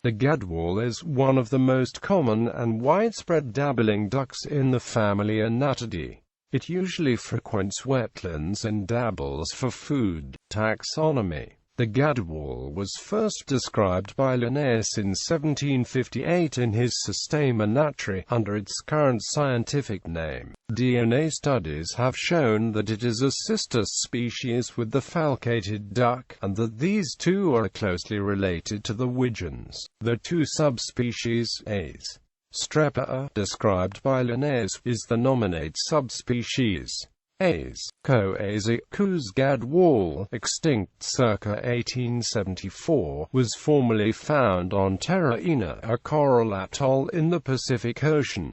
The Gadwall is one of the most common and widespread dabbling ducks in the family Anatidae. It usually frequents wetlands and dabbles for food. Taxonomy. The Gadwall was first described by Linnaeus in 1758 in his Systema under its current scientific name. DNA studies have shown that it is a sister species with the falcated duck, and that these two are closely related to the widgeons. The two subspecies, As. strepa, described by Linnaeus, is the nominate subspecies. As. coazacus Gadwall, extinct circa 1874, was formerly found on Terra-Ina, a coral atoll in the Pacific Ocean.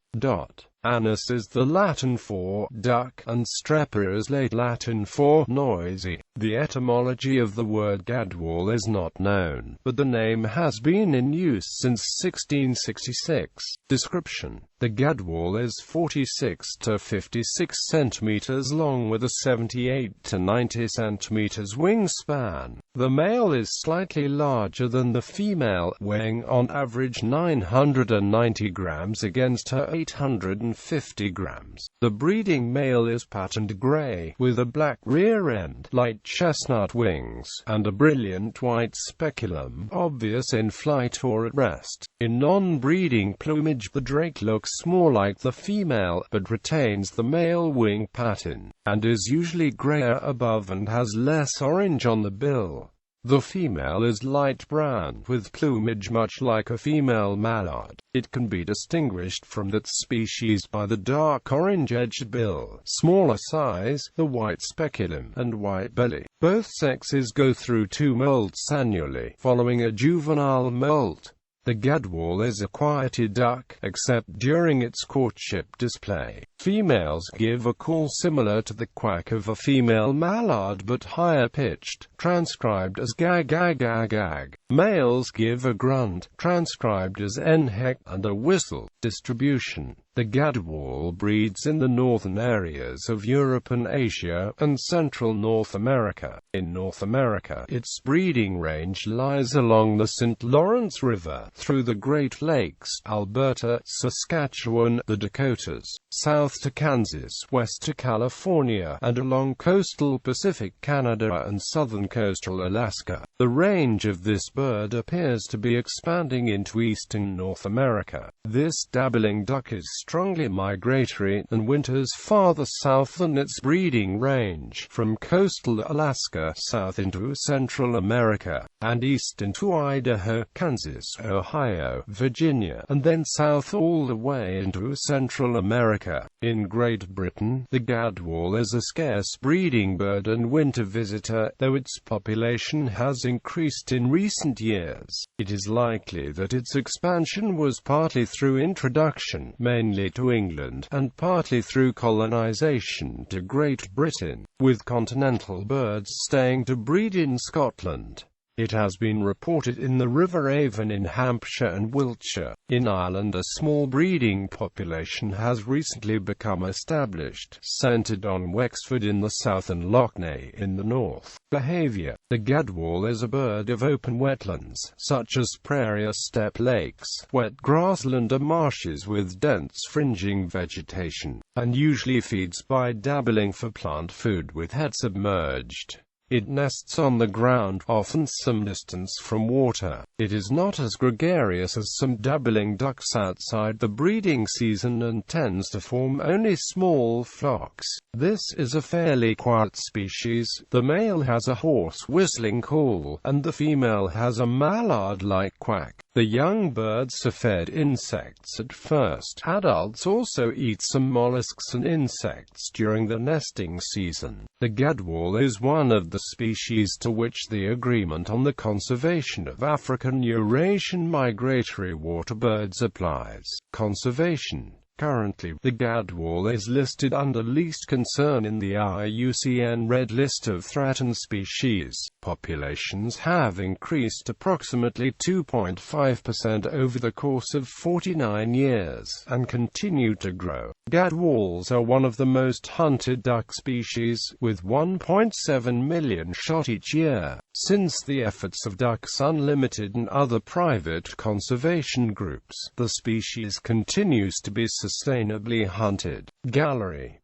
Anus is the Latin for duck, and strepa is late Latin for noisy. The etymology of the word Gadwall is not known, but the name has been in use since 1666. Description. The Gadwall is 46 to 56 centimeters long with a 78 to 90 centimeters wingspan. The male is slightly larger than the female, weighing on average 990 grams against her 850 grams. The breeding male is patterned gray, with a black rear end, light chestnut wings, and a brilliant white speculum, obvious in flight or at rest. In non-breeding plumage, the drake looks more like the female, but retains the male wing pattern, and is usually grayer above and has less orange on the bill. The female is light brown, with plumage much like a female mallard. It can be distinguished from that species by the dark orange-edged bill, smaller size, the white speculum, and white belly. Both sexes go through 2 molts annually, following a juvenile molt. The Gadwall is a quiet duck, except during its courtship display. Females give a call similar to the quack of a female mallard but higher-pitched, transcribed as gag-gag-gag-gag. Males give a grunt, transcribed as n-heck, and a whistle. Distribution. The Gadwall breeds in the northern areas of Europe and Asia, and central North America. In North America, its breeding range lies along the St. Lawrence River, through the Great Lakes, Alberta, Saskatchewan, the Dakotas, south to Kansas, west to California, and along coastal Pacific Canada and southern coastal Alaska. The range of this bird appears to be expanding into eastern North America. This dabbling duck is strongly migratory, and winters farther south than its breeding range, from coastal Alaska south into Central America, and east into Idaho, Kansas, Ohio, Virginia, and then south all the way into Central America. In Great Britain, the Gadwall is a scarce breeding bird and winter visitor, though its population has increased in recent years. It is likely that its expansion was partly through introduction, mainly to England, and partly through colonization to Great Britain, with continental birds staying to breed in Scotland. It has been reported in the River Avon in Hampshire and Wiltshire. In Ireland, a small breeding population has recently become established, centered on Wexford in the south and Loughney in the north. Behavior. The Gadwall is a bird of open wetlands, such as prairie or steppe lakes, wet grassland or marshes with dense fringing vegetation, and usually feeds by dabbling for plant food with head submerged. It nests on the ground, often some distance from water. It is not as gregarious as some dabbling ducks outside the breeding season and tends to form only small flocks. This is a fairly quiet species. The male has a hoarse whistling call, and the female has a mallard-like quack. The young birds are fed insects at first. Adults also eat some mollusks and insects during the nesting season. The Gadwall is one of the species to which the Agreement on the Conservation of African Eurasian Migratory Waterbirds applies. Conservation. Currently, the Gadwall is listed under least concern in the IUCN Red List of Threatened Species. Populations have increased approximately 2.5% over the course of 49 years, and continue to grow. Gadwalls are one of the most hunted duck species, with 1.7 million shot each year. Since the efforts of Ducks Unlimited and other private conservation groups, the species continues to be sustainably hunted. Gallery.